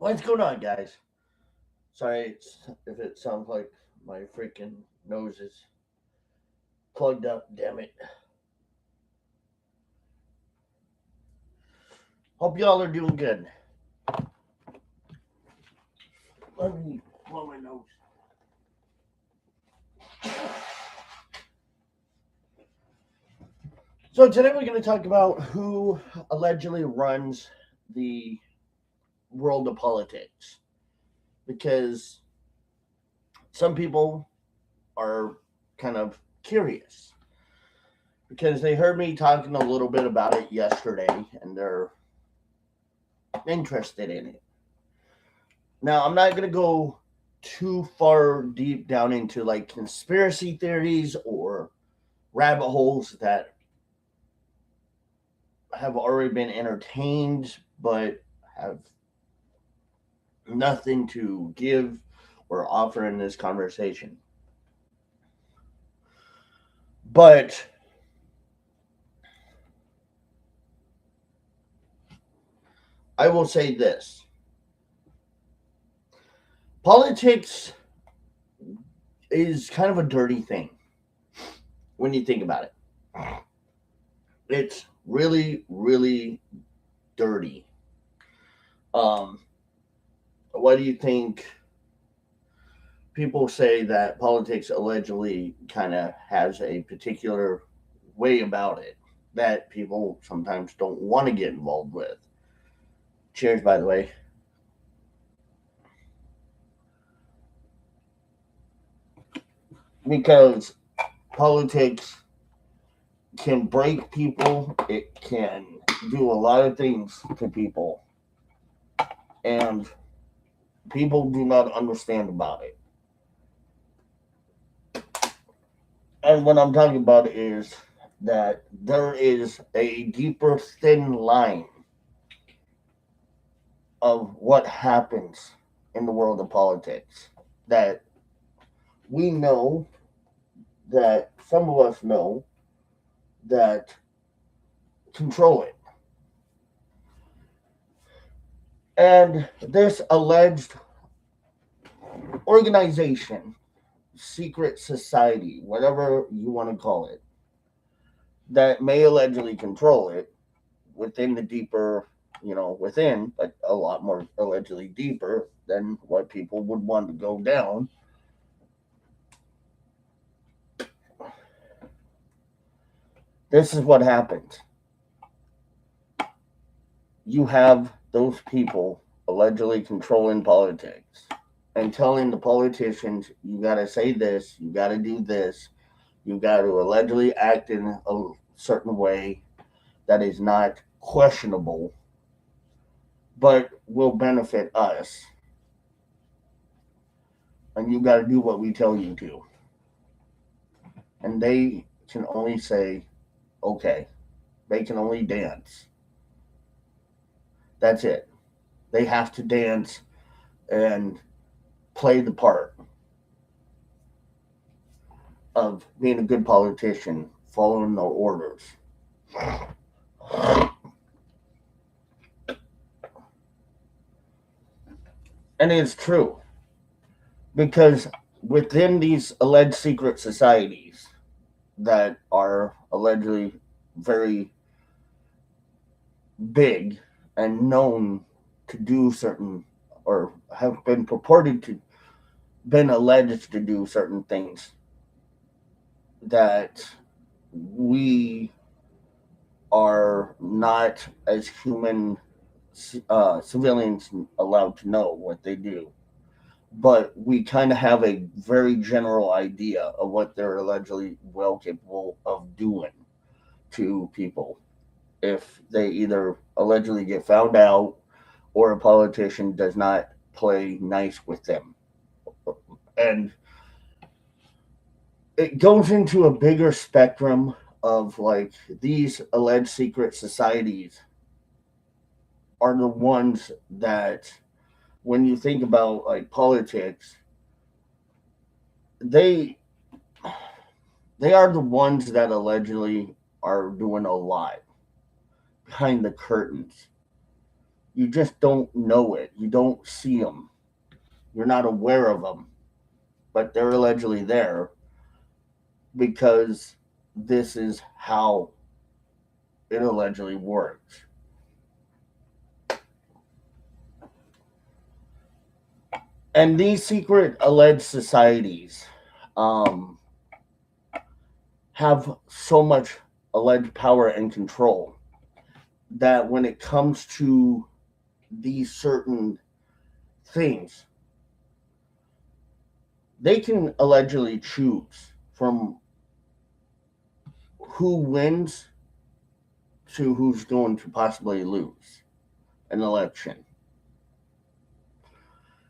What's going on, guys? Sorry if it sounds like my freaking nose is plugged up. Damn it. Hope y'all are doing good. Let me blow my nose. So today we're going to talk about who allegedly runs the world of politics, because some people are kind of curious because they heard me talking a little bit about it yesterday and they're interested in it. Now, I'm not going to go too far deep down into like conspiracy theories or rabbit holes that have already been entertained but have nothing to give or offer in this conversation. But I will say this: politics is kind of a dirty thing when you think about it. It's really, really dirty. Um, what do you think? People say that politics allegedly kind of has a particular way about it that people sometimes don't want to get involved with. Cheers, by the way. Because politics can break people, it can do a lot of things to people, and people do not understand about it. And what I'm talking about is that there is a deeper, thin line of what happens in the world of politics that we know, that some of us know, that control it. And this alleged organization, secret society, whatever you want to call it, that may allegedly control it within the deeper, within, but a lot more allegedly deeper than what people would want to go down. This is what happens. You have those people allegedly controlling politics and telling the politicians, you got to say this, you got to do this, you got to allegedly act in a certain way that is not questionable, but will benefit us. And you got to do what we tell you to. And they can only say, okay. They can only dance. That's it. They have to dance and play the part of being a good politician, following their orders. And it's true because within these alleged secret societies that are allegedly very big and known to do certain, or have been purported to, been alleged to do certain things that we are not, as human civilians, allowed to know what they do. But we kind of have a very general idea of what they're allegedly well capable of doing to people if they either allegedly get found out or a politician does not play nice with them. And it goes into a bigger spectrum of like these alleged secret societies are the ones that, when you think about like politics, they they are the ones that allegedly are doing a lot behind the curtains You just don't know it. You don't see them. You're not aware of them, but they're allegedly there because this is how it allegedly works. And these secret alleged societies um, have so much alleged power and control that when it comes to these certain things, they can allegedly choose from who wins to who's going to possibly lose an election.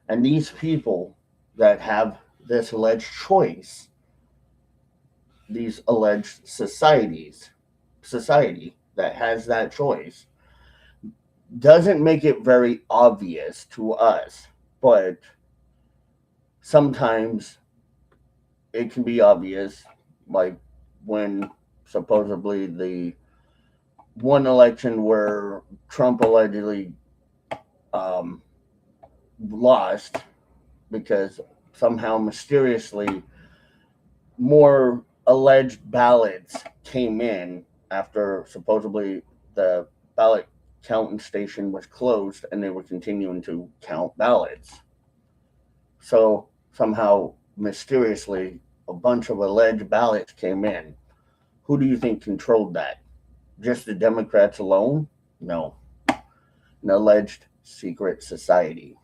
And these people that have this alleged choice, these alleged society that has that choice, doesn't make it very obvious to us, but sometimes it can be obvious, like when supposedly the one election where Trump allegedly um, lost because somehow mysteriously more alleged ballots came in after supposedly the ballot counting station was closed and they were continuing to count ballots. So somehow mysteriously a bunch of alleged ballots came in. Who do you think controlled that? Just the Democrats alone? No. An alleged secret society.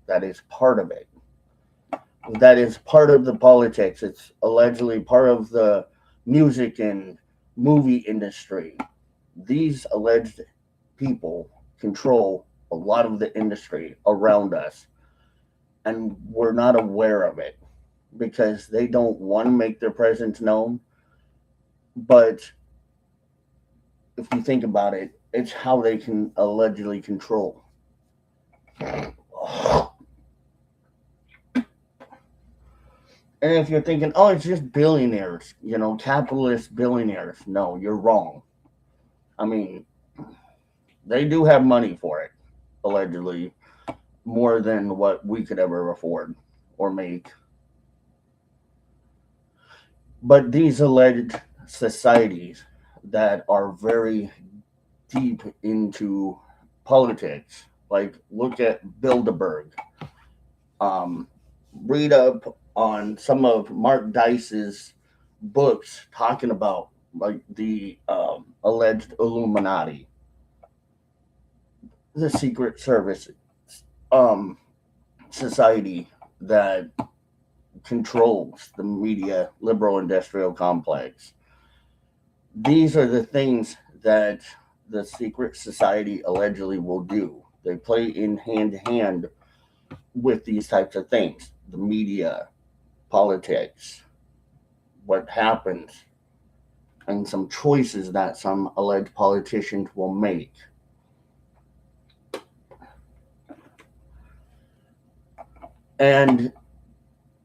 That is part of it. That is part of the politics. It's allegedly part of the music and movie industry. These alleged people control a lot of the industry around us, and we're not aware of it because they don't want to make their presence known. But if you think about it, it's how they can allegedly control. And if you're thinking, oh, it's just billionaires, capitalist billionaires, no, you're wrong. I mean, they do have money for it, allegedly, more than what we could ever afford or make. But these alleged societies that are very deep into politics, like look at Bilderberg, um, read up on some of Mark Dice's books talking about like the alleged Illuminati, the Secret Service um, society that controls the media liberal industrial complex. These are the things that the secret society allegedly will do. They play in hand to hand with these types of things, the media, politics, what happens, and some choices that some alleged politicians will make. And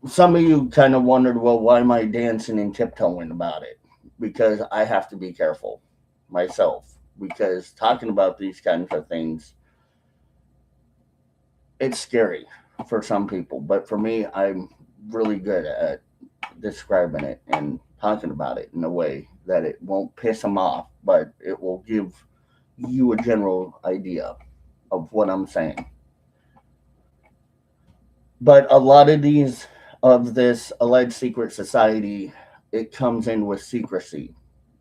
some of you kind of wondered, well, why am I dancing and tiptoeing about it? Because I have to be careful myself. Because talking about these kinds of things, it's scary for some people. But for me, I'm really good at describing it and talking about it in a way that it won't piss them off, but it will give you a general idea of what I'm saying. But a lot of these of this alleged secret society, it comes in with secrecy.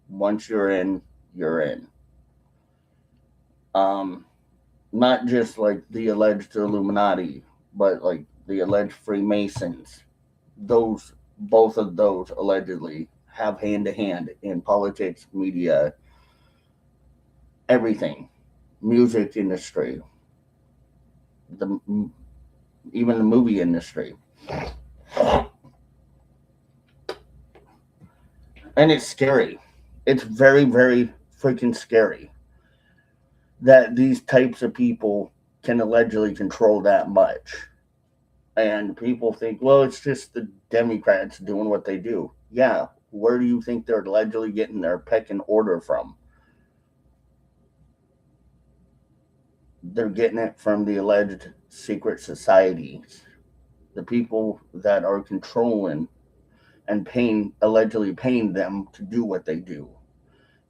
Once you're in, you're in. Um, Not just like the alleged Illuminati, but like the alleged Freemasons. Those both of those allegedly have hand to hand in politics, media, everything, music industry, the even the movie industry, and it's scary. It's very very freaking scary that these types of people can allegedly control that much. And people think, well, it's just the Democrats doing what they do. Yeah, where do you think they're allegedly getting their pecking order from? They're getting it from the alleged secret societies, the people that are controlling and allegedly paying them to do what they do,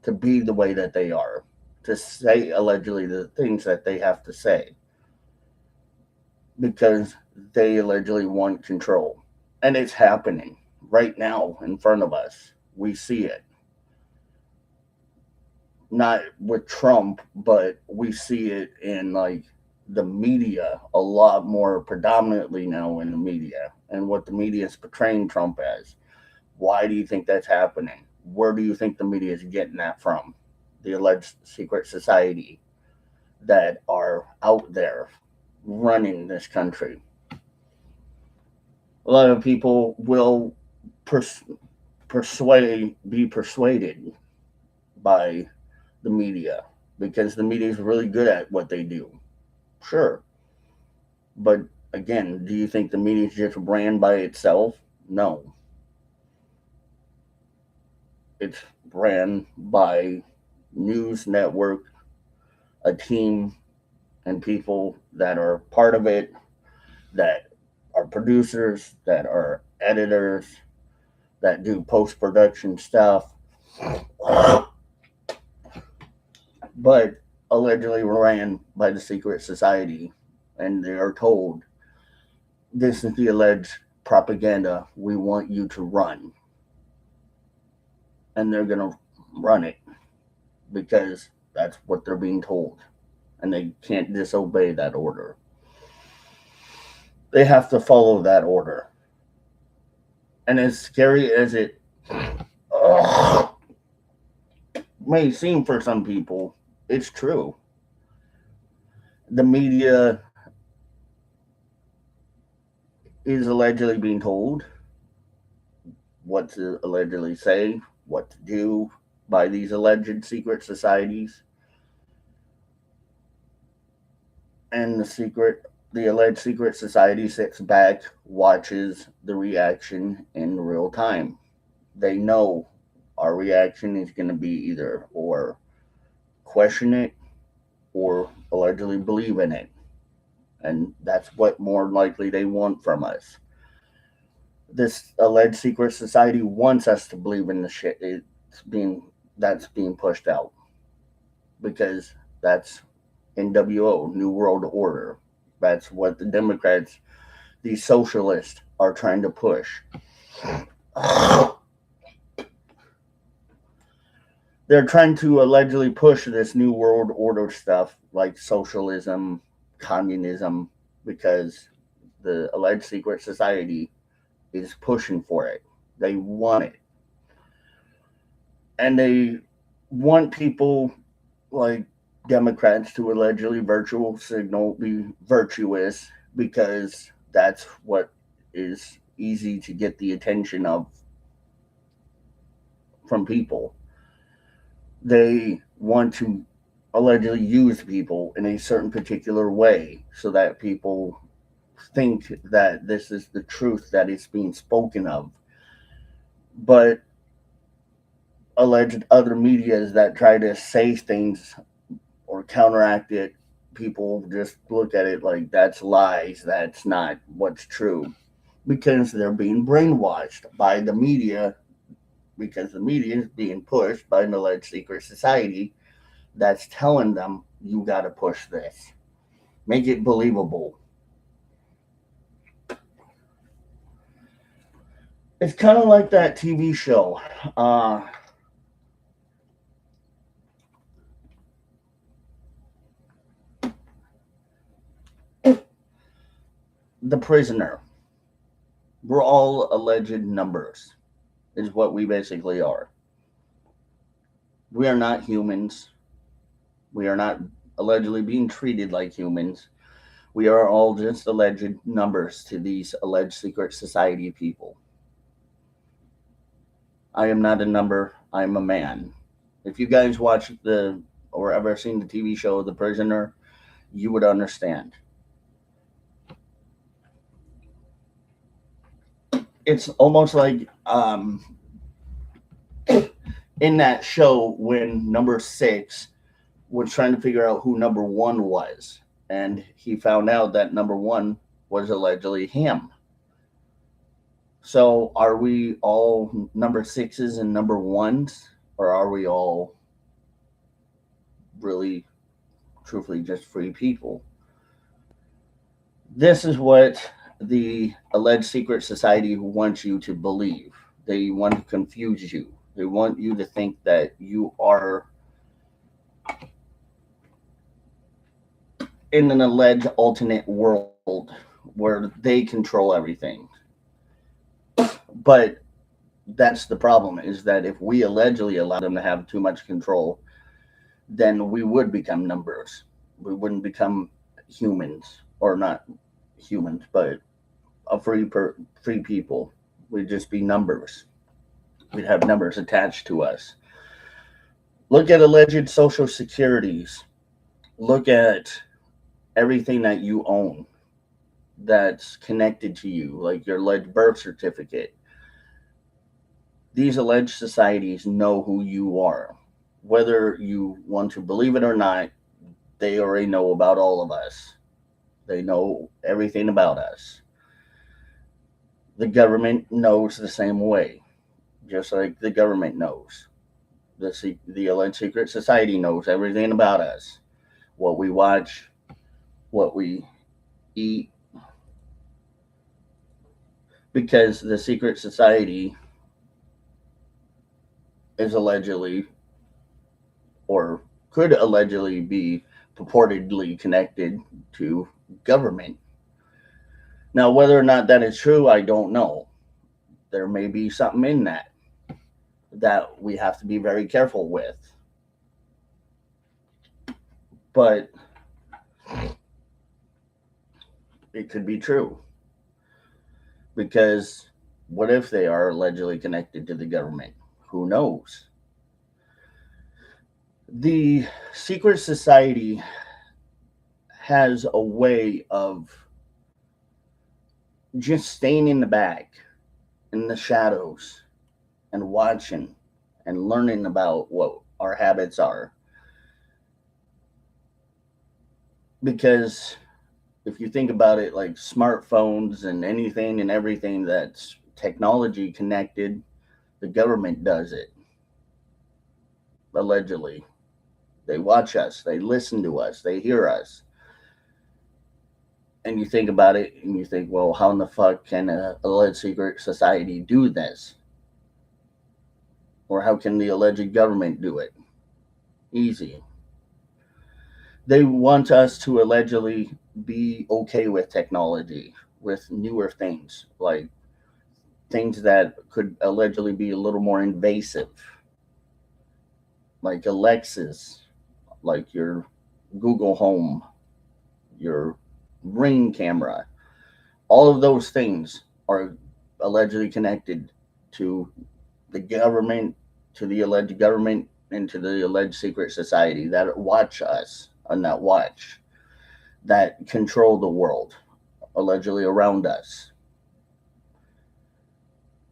to be the way that they are, to say allegedly the things that they have to say, because they allegedly want control. And it's happening right now in front of us. We see it. Not with Trump, but we see it in like the media a lot more predominantly now in the media and what the media is portraying Trump as. Why do you think that's happening? Where do you think the media is getting that from? The alleged secret society that are out there running this country. A lot of people will be persuaded by the media because the media is really good at what they do. Sure. But again, do you think the media is just ran by itself? No. It's ran by news network, a team, and people that are part of it, that are producers, that are editors, that do post production stuff, but allegedly ran by the secret society. And they are told, this is the alleged propaganda we want you to run. And they're going to run it because that's what they're being told. And they can't disobey that order. They have to follow that order. And as scary as it may seem for some people, it's true. The media is allegedly being told what to allegedly say, what to do by these alleged secret societies. And the alleged secret society sits back, watches the reaction in real time. They know our reaction is going to be either or question it or allegedly believe in it. And that's what more likely they want from us. This alleged secret society wants us to believe in the shit being that's being pushed out because that's NWO, New World Order. That's what the Democrats, these socialists, are trying to push. They're trying to allegedly push this New World Order stuff like socialism, communism, because the alleged secret society is pushing for it. They want it. And they want people like Democrats to allegedly virtual signal be virtuous because that's what is easy to get the attention of from people. They want to allegedly use people in a certain particular way so that people think that this is the truth that is being spoken of. But alleged other medias that try to say things or counteract it, people just look at it like that's lies, that's not what's true, because they're being brainwashed by the media, because the media is being pushed by an alleged secret society that's telling them you got to push this, make it believable. It's kind of like that TV show. The Prisoner. We're all alleged numbers, is what we basically are. We are not humans. We are not allegedly being treated like humans. We are all just alleged numbers to these alleged secret society people. I am not a number. I am a man. If you guys watch or ever seen the TV show The Prisoner, you would understand. It's almost like in that show when number 6 was trying to figure out who number 1 was. and he found out that number one was allegedly him. So are we all number sixes and number ones, or are we all really, truthfully, just free people? This is what the alleged secret society wants you to believe. They want to confuse you. They want you to think that you are in an alleged alternate world where they control everything. But that's the problem, is that if we allegedly allow them to have too much control, then we would become numbers. We wouldn't become humans, or not humans, but a free people. We'd just be numbers. We'd have numbers attached to us. Look at alleged social securities. Look at everything that you own that's connected to you, like your alleged birth certificate. These alleged societies know who you are. Whether you want to believe it or not, they already know about all of us. They know everything about us. The government knows the same way, just like the government knows. The alleged secret society knows everything about us, what we watch, what we eat, because the secret society is allegedly, or could allegedly be, purportedly connected to government. Now, whether or not that is true, I don't know. There may be something in that we have to be very careful with. But it could be true. Because what if they are allegedly connected to the government? Who knows? The secret society has a way of just staying in the back, in the shadows, and watching and learning about what our habits are. Because if you think about it, like smartphones and anything and everything that's technology connected, the government does it, allegedly. They watch us, they listen to us, they hear us. And you think about it and you think, well, how in the fuck can a alleged secret society do this? Or how can the alleged government do it? Easy. They want us to allegedly be okay with technology, with newer things, like things that could allegedly be a little more invasive, like Alexas, like your Google Home, your Ring camera. All of those things are allegedly connected to the government, to the alleged government, and to the alleged secret society that watch us and that watch, that control the world allegedly around us.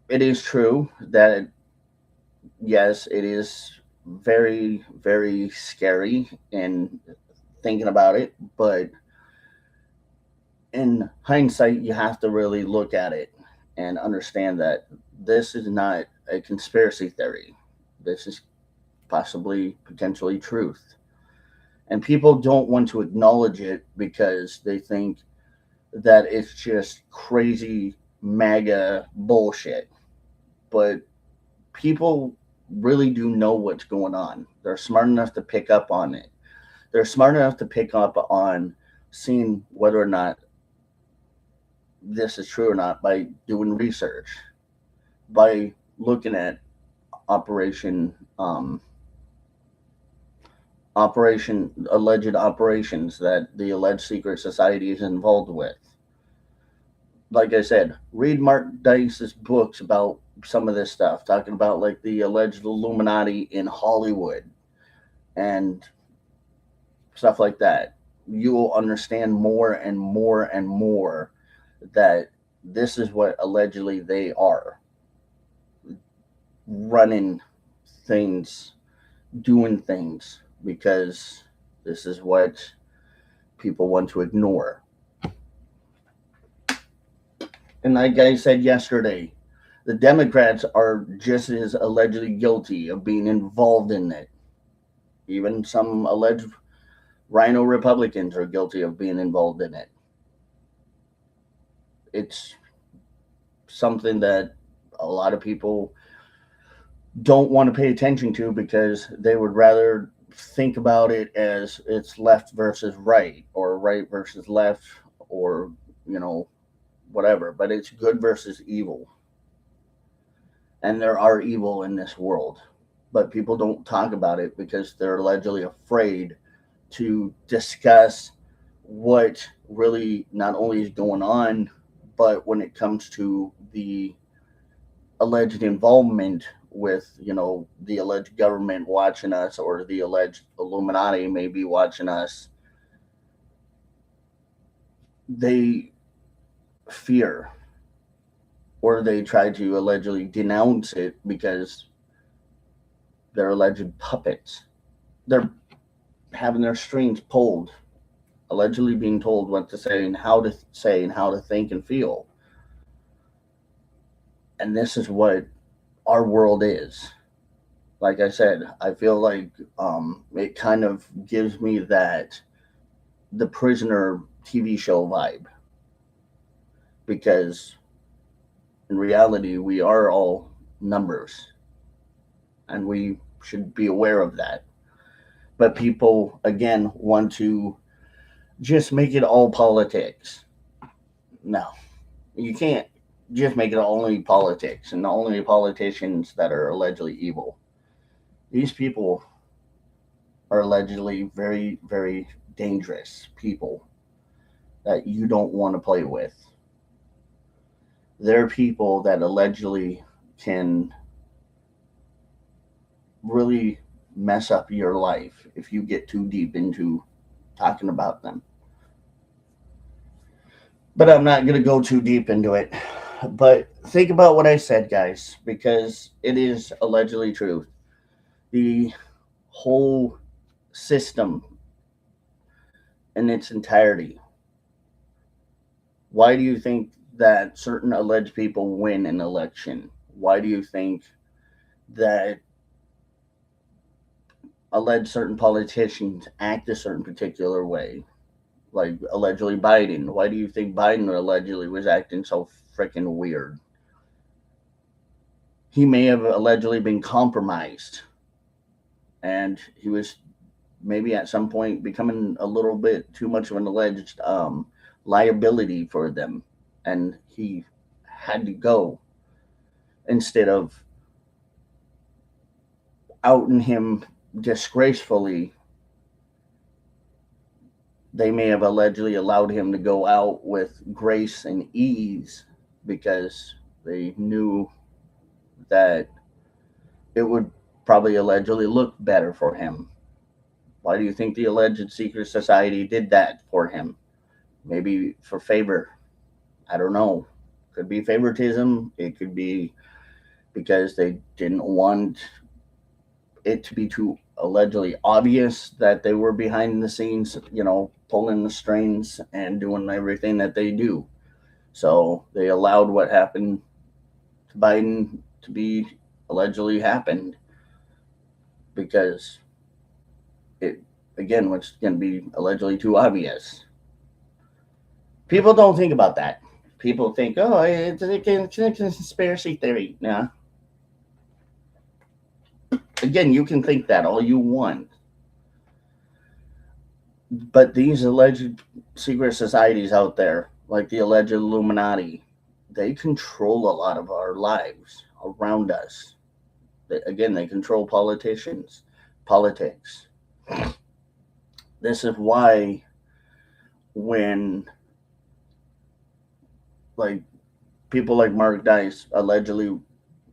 It is true that, yes, it is very, very scary in thinking about it, but in hindsight, you have to really look at it and understand that this is not a conspiracy theory. This is possibly, potentially truth. And people don't want to acknowledge it because they think that it's just crazy MAGA bullshit. But people really do know what's going on. They're smart enough to pick up on it. They're smart enough to pick up on seeing whether or not this is true or not by doing research, by looking at operation alleged operations that the alleged secret society is involved with. Like I said, read Mark Dice's books about some of this stuff, talking about like the alleged Illuminati in Hollywood and stuff like that. You will understand more and more and more that this is what allegedly they are, running things, doing things, because this is what people want to ignore. And like I said yesterday, the Democrats are just as allegedly guilty of being involved in it. Even some alleged rhino Republicans are guilty of being involved in it. It's something that a lot of people don't want to pay attention to because they would rather think about it as it's left versus right or right versus left or, you know, whatever. But it's good versus evil. And there are evil in this world. But people don't talk about it because they're allegedly afraid to discuss what really not only is going on, but when it comes to the alleged involvement with, you know, the alleged government watching us or the alleged Illuminati maybe watching us, they fear or they try to allegedly denounce it because they're alleged puppets. They're having their strings pulled, allegedly being told what to say and how to think and feel. And this is what our world is. Like I said, I feel like it kind of gives me that The Prisoner TV show vibe because in reality, we are all numbers and we should be aware of that. But people, again, want to just make it all politics. No, you can't just make it only politics and only politicians that are allegedly evil. These people are allegedly very, very dangerous people that you don't want to play with. They're people that allegedly can really mess up your life if you get too deep into talking about them. But I'm not going to go too deep into it. But think about what I said, guys, because it is allegedly true. The whole system in its entirety. Why do you think that certain alleged people win an election? Why do you think that alleged certain politicians act a certain particular way? Like allegedly Biden. Why do you think Biden allegedly was acting so freaking weird? He may have allegedly been compromised and he was maybe at some point becoming a little bit too much of an alleged liability for them, and he had to go instead of outing him disgracefully. They may have allegedly allowed him to go out with grace and ease because they knew that it would probably allegedly look better for him. Why do you think the alleged secret society did that for him? Maybe for favor. I don't know. Could be favoritism. It could be because they didn't want it to be too allegedly obvious that they were behind the scenes, you know, pulling the strings and doing everything that they do. So they allowed what happened to Biden to be allegedly happened because it, again, was going to be allegedly too obvious. People don't think about that. People think, oh, it's a conspiracy theory. Nah. Again, you can think that all you want. But these alleged secret societies out there, like the alleged Illuminati, they control a lot of our lives around us. Again, they control politicians, politics. This is why when like people like Mark Dice allegedly,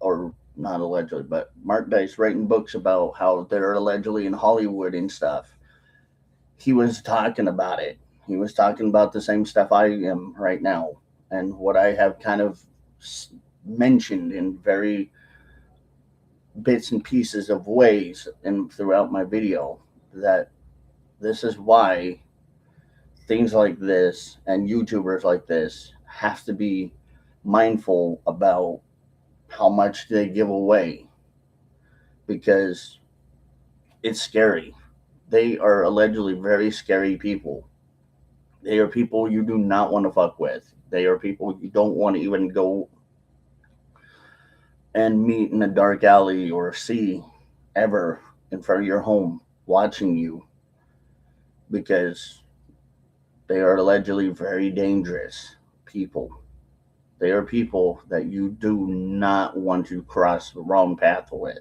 or not allegedly, but Mark Dice writing books about how they're allegedly in Hollywood and stuff, he was talking about it. He was talking about the same stuff I am right now and what I have kind of mentioned in very bits and pieces of ways and throughout my video, that this is why things like this and YouTubers like this have to be mindful about how much they give away, because it's scary. They are allegedly very scary people. They are people you do not want to fuck with. They are people you don't want to even go and meet in a dark alley or see ever in front of your home watching you, because they are allegedly very dangerous people. They are people that you do not want to cross the wrong path with.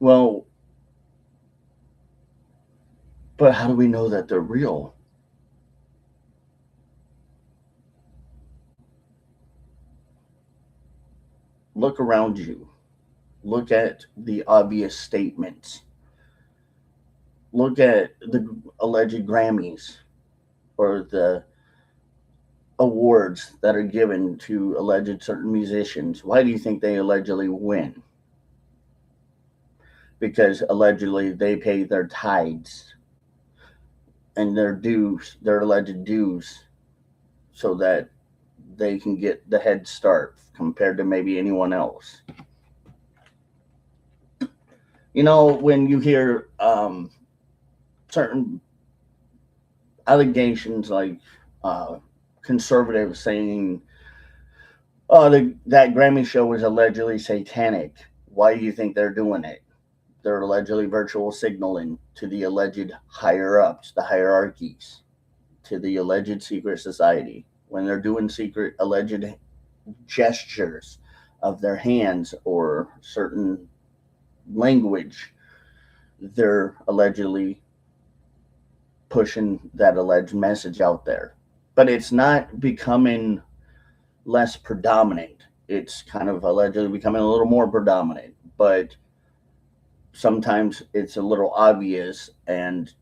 Well, but how do we know that they're real? Look around you. Look at the obvious statements. Look at the alleged Grammys or the awards that are given to alleged certain musicians. Why do you think they allegedly win? Because allegedly they pay their tithes and their dues, their alleged dues, so that they can get the head start compared to maybe anyone else. You know, when you hear certain allegations like uh, conservatives saying, "Oh, that Grammy show was allegedly satanic." Why do you think they're doing it? They're allegedly virtual signaling to the alleged higher ups, the hierarchies, to the alleged secret society. When they're doing secret alleged gestures of their hands or certain language, they're allegedly pushing that alleged message out there. But it's not becoming less predominant. It's kind of allegedly becoming a little more predominant, but sometimes it's a little obvious, and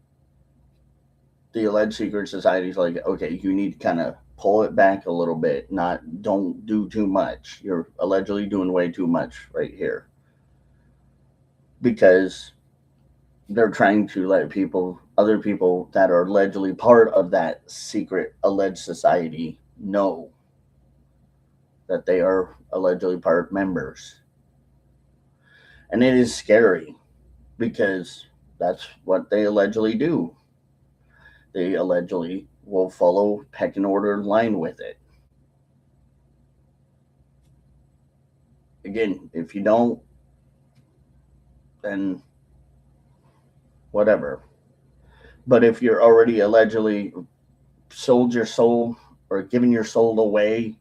the alleged secret society is like, okay, you need to kind of pull it back a little bit, not don't do too much. You're allegedly doing way too much right here, because they're trying to let people, other people that are allegedly part of that secret alleged society, know that they are allegedly part members. And it is scary because that's what they allegedly do. They allegedly will follow pecking order in line with it. Again, if you don't, then whatever. But if you're already allegedly sold your soul or given your soul away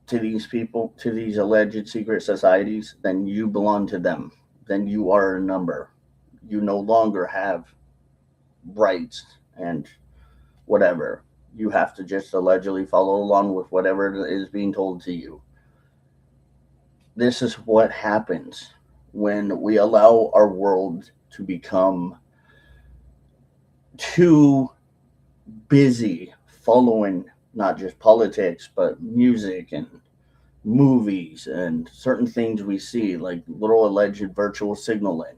to these people, to these alleged secret societies, then you belong to them. Then you are a number. You no longer have rights and whatever. You have to just allegedly follow along with whatever is being told to you. This is what happens when we allow our world to become too busy following not just politics, but music and movies and certain things we see, like little alleged virtual signaling,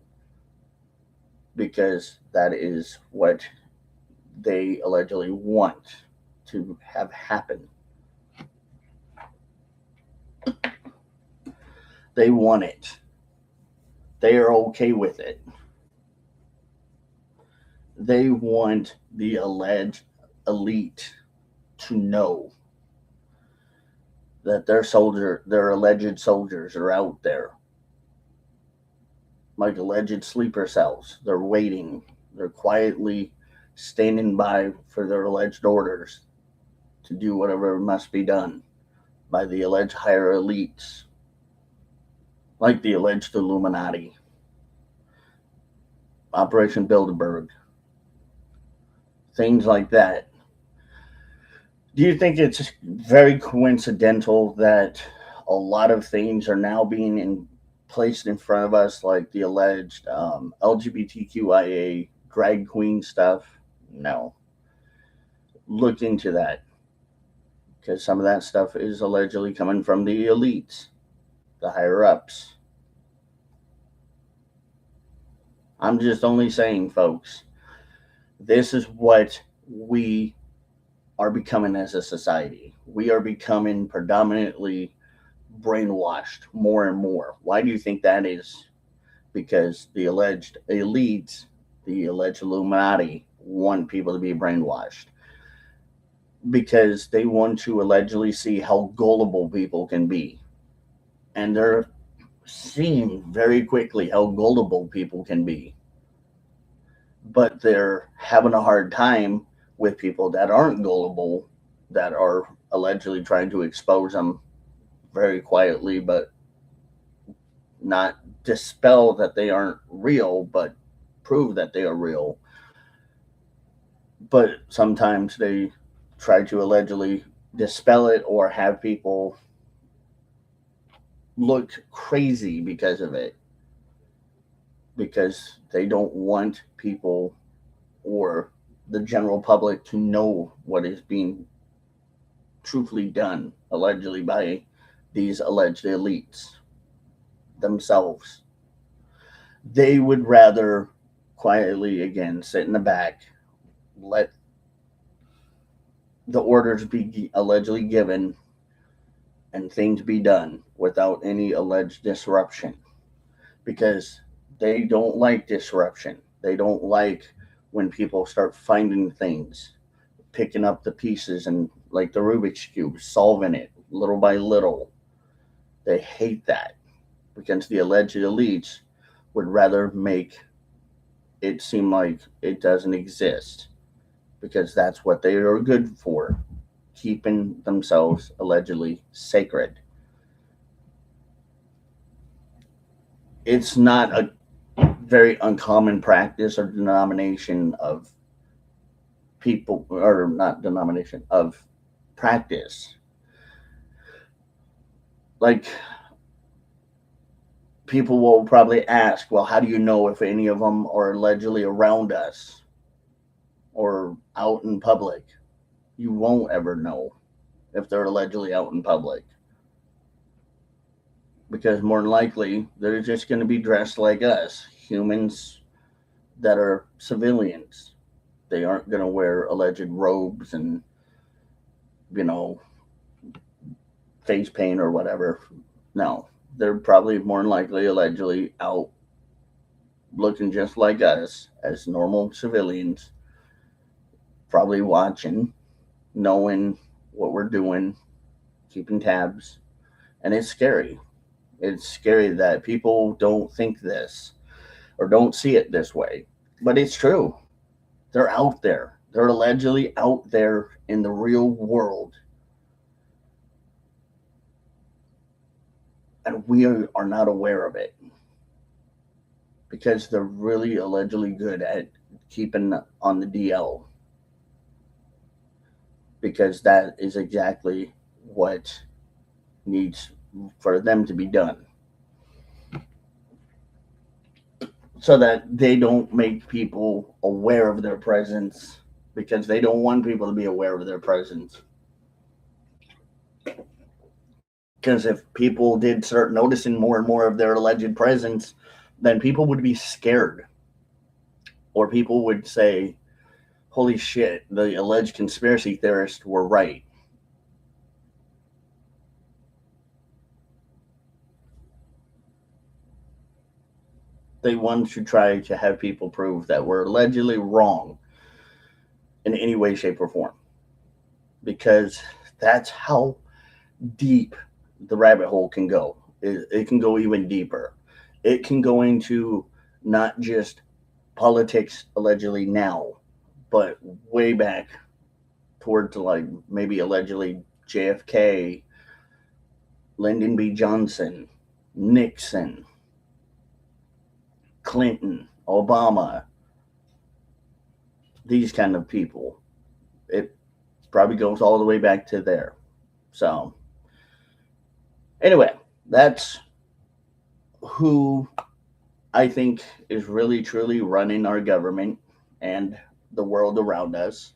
because that is what they allegedly want to have happen. They want it. They are okay with it. They want the alleged elite to know that their alleged soldiers are out there, like alleged sleeper cells. They're waiting. They're quietly standing by for their alleged orders to do whatever must be done by the alleged higher elites, like the alleged Illuminati, Operation Bilderberg, things like that. Do you think it's very coincidental that a lot of things are now being placed in front of us, like the alleged LGBTQIA drag queen stuff? No. Look into that, because some of that stuff is allegedly coming from the elites, the higher ups. I'm just only saying, folks, This is what we are becoming as a society. We are becoming predominantly brainwashed more and more. Why do you think that is? Because the alleged elites, the alleged Illuminati, want people to be brainwashed because they want to allegedly see how gullible people can be. And they're seeing very quickly how gullible people can be. But they're having a hard time with people that aren't gullible, that are allegedly trying to expose them very quietly, but not dispel that they aren't real, but prove that they are real. But sometimes they try to allegedly dispel it or have people look crazy because of it, because they don't want people or the general public to know what is being truthfully done allegedly by these alleged elites themselves. They would rather quietly again sit in the back, let the orders be allegedly given, and things be done without any alleged disruption, because they don't like disruption. They don't like when people start finding things, picking up the pieces, and like the Rubik's Cube, solving it little by little. They hate that because the alleged elites would rather make it seem like it doesn't exist, because that's what they are good for, keeping themselves allegedly sacred. It's not a very uncommon practice or denomination of people, or not denomination, of practice. Like, people will probably ask, well, how do you know if any of them are allegedly around us or out in public? You won't ever know if they're allegedly out in public, because more than likely they're just going to be dressed like us, humans that are civilians. They aren't going to wear alleged robes and, you know, face paint or whatever. No, they're probably more than likely allegedly out looking just like us as normal civilians, probably watching, knowing what we're doing, keeping tabs. And it's scary. It's scary that people don't think this or don't see it this way. But it's true. They're out there. They're allegedly out there in the real world. And we are not aware of it, because they're really allegedly good at keeping on the DL, because that is exactly what needs for them to be done, so that they don't make people aware of their presence, because they don't want people to be aware of their presence. Because if people did start noticing more and more of their alleged presence, then people would be scared, or people would say, holy shit, the alleged conspiracy theorists were right. They want to try to have people prove that we're allegedly wrong in any way, shape, or form, because that's how deep the rabbit hole can go. It can go even deeper. It can go into not just politics allegedly now, but way back towards like maybe allegedly JFK, Lyndon B. Johnson, Nixon, Clinton, Obama, these kind of people. It probably goes all the way back to there. So, anyway, that's who I think is really truly running our government and the world around us.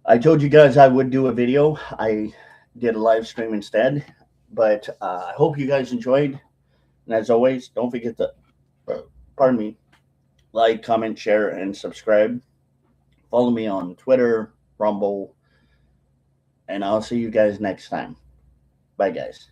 I told you guys I would do a video. I did a live stream instead, but I hope you guys enjoyed. And as always, don't forget to, pardon me, like, comment, share, and subscribe. Follow me on Twitter, Rumble, and I'll see you guys next time. Bye, guys.